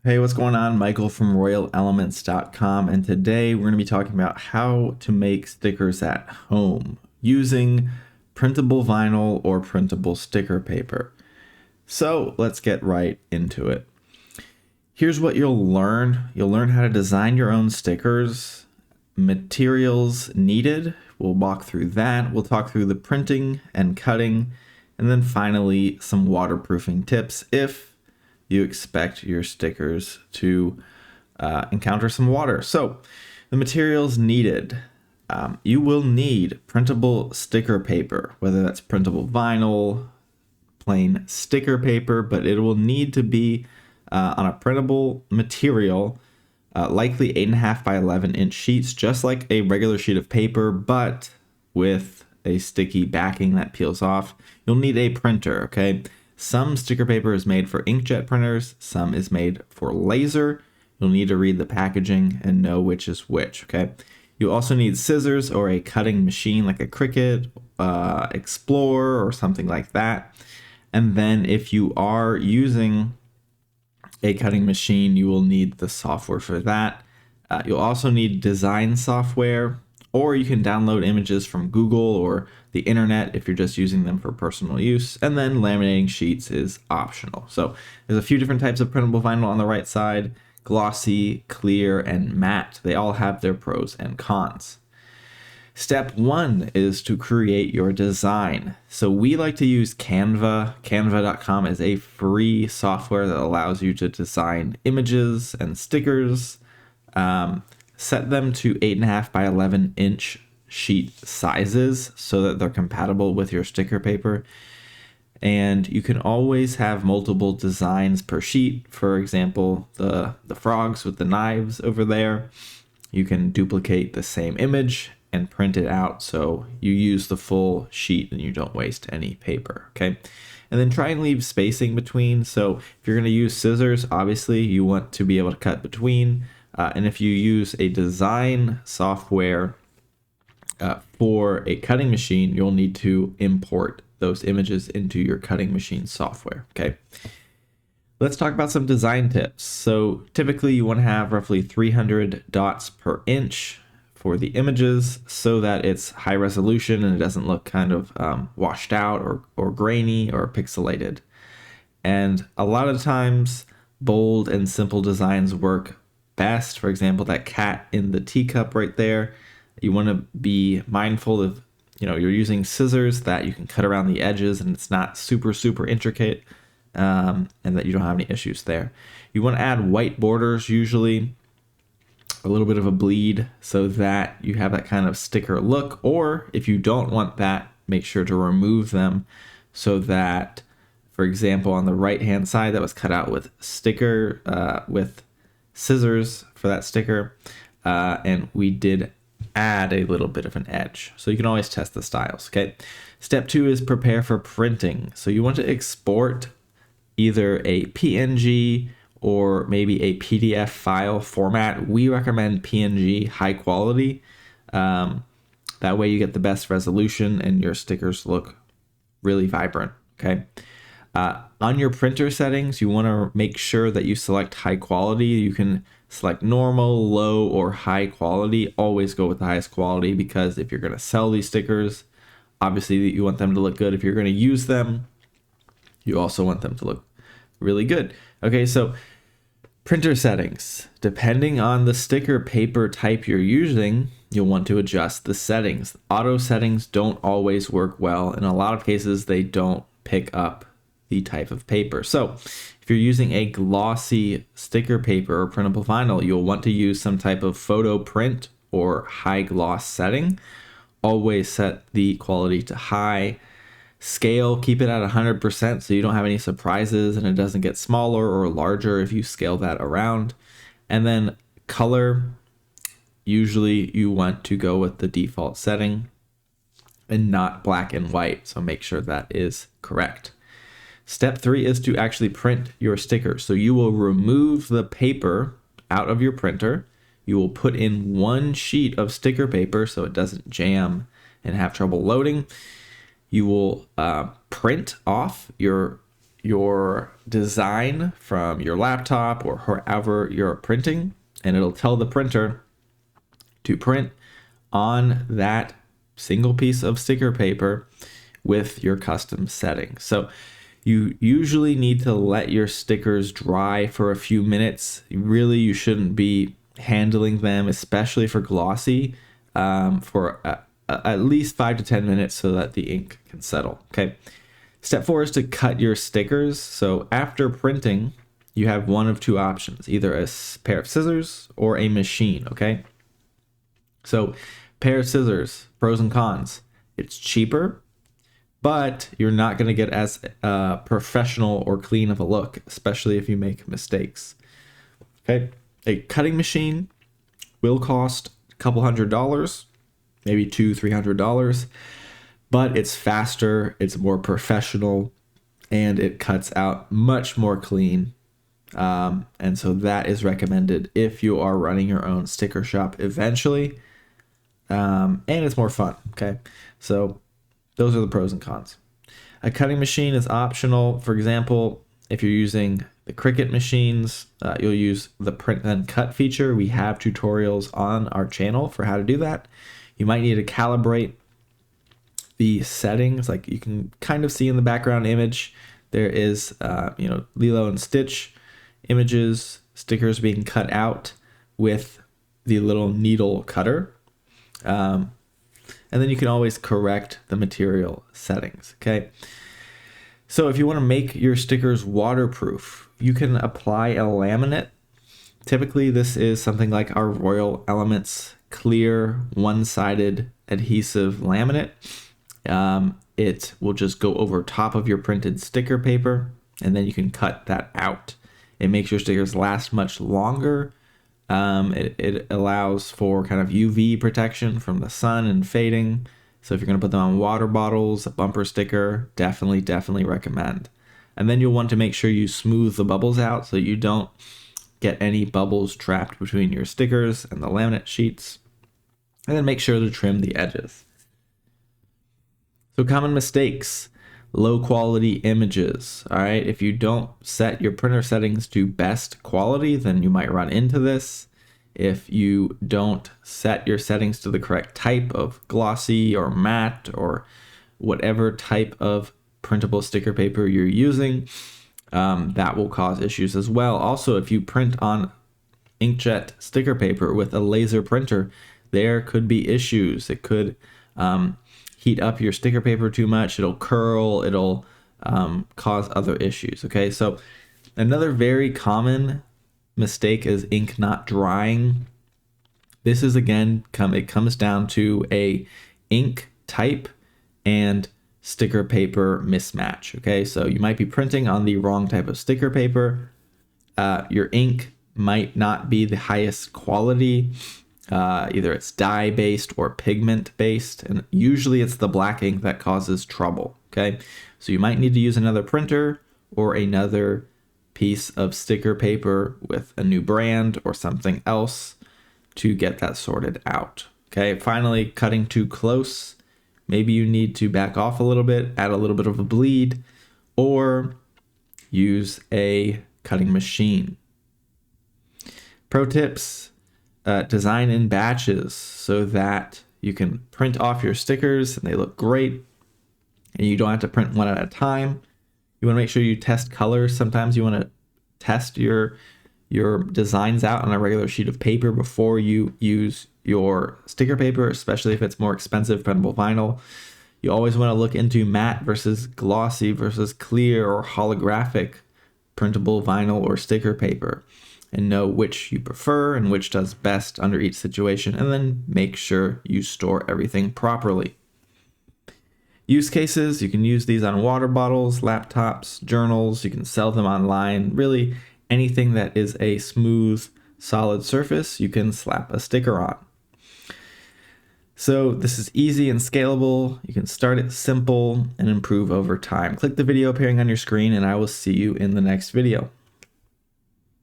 Hey, what's going on? Michael from RoyalElements.com, and today we're going to be talking about how to make stickers at home using printable vinyl or printable sticker paper. So let's get right into it. Here's what you'll learn. You'll learn how to design your own stickers, materials needed. We'll walk through that. We'll talk through the printing and cutting, and then finally some waterproofing tips if you expect your stickers to encounter some water. So the materials needed. You will need printable sticker paper, whether that's printable vinyl, plain sticker paper, but it will need to be on a printable material, likely 8.5 by 11 inch sheets, just like a regular sheet of paper, but with a sticky backing that peels off. You'll need a printer, okay? Some sticker paper is made for inkjet printers, some is made for laser. You'll need to read the packaging and know which is which, okay? You also need scissors or a cutting machine like a Cricut, Explorer, or something like that. And then if you are using a cutting machine, you will need the software for that. You'll also need design software, or you can download images from Google or the internet if you're just using them for personal use. And then laminating sheets is optional. So there's a few different types of printable vinyl on the right side: glossy, clear, and matte. They all have their pros and cons. Step one is to create your design. So we like to use Canva. Canva.com is a free software that allows you to design images and stickers. Set them to 8.5 by 11 inch sheet sizes so that they're compatible with your sticker paper. And you can always have multiple designs per sheet. For example, the frogs with the knives over there. You can duplicate the same image and print it out so you use the full sheet and you don't waste any paper, okay? And then try and leave spacing between. So if you're going to use scissors, obviously you want to be able to cut between. And if you use a design software for a cutting machine, you'll need to import those images into your cutting machine software, okay? Let's talk about some design tips. So typically you want to have roughly 300 dots per inch for the images so that it's high resolution and it doesn't look kind of washed out or grainy or pixelated. And a lot of times bold and simple designs work best. For example, that cat in the teacup right there, you want to be mindful of, you're using scissors that you can cut around the edges and it's not super intricate, and that you don't have any issues there. You want to add white borders, usually a little bit of a bleed, so that you have that kind of sticker look. Or if you don't want that, make sure to remove them so that, for example, on the right hand side that was cut out with with scissors for that sticker, and we did add a little bit of an edge. So you can always test the styles, okay? Step two is prepare for printing. So you want to export either a PNG or maybe a PDF file format. We recommend PNG, high quality. That way you get the best resolution and your stickers look really vibrant, okay? On your printer settings, you want to make sure that you select high quality. You can select normal, low, or high quality. Always go with the highest quality, because if you're going to sell these stickers, obviously you want them to look good. If you're going to use them, you also want them to look really good. Okay, so printer settings. Depending on the sticker paper type you're using, you'll want to adjust the settings. Auto settings don't always work well. In a lot of cases, they don't pick up the type of paper. So if you're using a glossy sticker paper or printable vinyl, you'll want to use some type of photo print or high gloss setting. Always set the quality to high. Scale, keep it at 100% so you don't have any surprises and it doesn't get smaller or larger if you scale that around. And then color, usually you want to go with the default setting and not black and white, so make sure that is correct. Step three is to actually print your sticker. So you will remove the paper out of your printer. You will put in one sheet of sticker paper so it doesn't jam and have trouble loading. You will print off your your design from your laptop or wherever you're printing, and it'll tell the printer to print on that single piece of sticker paper with your custom settings. So you usually need to let your stickers dry for a few minutes. Really, you shouldn't be handling them, especially for glossy, for at least 5 to 10 minutes so that the ink can settle. Okay. Step 4 is to cut your stickers. So after printing, you have one of two options, either a pair of scissors or a machine. Okay. So pair of scissors, pros and cons. It's cheaper, but you're not going to get as professional or clean of a look, especially if you make mistakes. Okay. A cutting machine will cost a couple $100, maybe $200-$300, but it's faster, it's more professional, and it cuts out much more clean. And so that is recommended if you are running your own sticker shop eventually. And it's more fun. Okay. So those are the pros and cons. A cutting machine is optional. For example, if you're using the Cricut machines, you'll use the print then cut feature. We have tutorials on our channel for how to do that. You might need to calibrate the settings, like you can kind of see in the background image. There is, Lilo and Stitch images, stickers being cut out with the little needle cutter. And then you can always correct the material settings. Okay. So if you want to make your stickers waterproof, you can apply a laminate. Typically, this is something like our Royal Elements clear one-sided adhesive laminate. It will just go over top of your printed sticker paper, and then you can cut that out. It makes your stickers last much longer. It allows for kind of UV protection from the sun and fading. So if you're going to put them on water bottles, a bumper sticker, definitely recommend. And then you'll want to make sure you smooth the bubbles out so you don't get any bubbles trapped between your stickers and the laminate sheets. And then make sure to trim the edges. So common mistakes, low quality images. All right. If you don't set your printer settings to best quality, then you might run into this. If you don't set your settings to the correct type of glossy or matte or whatever type of printable sticker paper you're using, that will cause issues as well. Also, if you print on inkjet sticker paper with a laser printer, there could be issues. It could heat up your sticker paper too much. It'll curl. It'll cause other issues. Okay, so another very common mistake is ink not drying. This is again, it comes down to a ink type and sticker paper mismatch. Okay, so you might be printing on the wrong type of sticker paper. Your ink might not be the highest quality. Either it's dye based or pigment based, and usually it's the black ink that causes trouble. Okay, so you might need to use another printer or another piece of sticker paper with a new brand or something else to get that sorted out. Okay, finally, cutting too close. Maybe you need to back off a little bit, add a little bit of a bleed, or use a cutting machine. Pro tips, design in batches so that you can print off your stickers and they look great and you don't have to print one at a time. You want to make sure you test colors. Sometimes you want to test your designs out on a regular sheet of paper before you use your sticker paper, especially if it's more expensive printable vinyl. You always want to look into matte versus glossy versus clear or holographic printable vinyl or sticker paper and know which you prefer and which does best under each situation, and then make sure you store everything properly. Use cases, you can use these on water bottles, laptops, journals, you can sell them online. Really, anything that is a smooth, solid surface, you can slap a sticker on. So this is easy and scalable. You can start it simple and improve over time. Click the video appearing on your screen, and I will see you in the next video.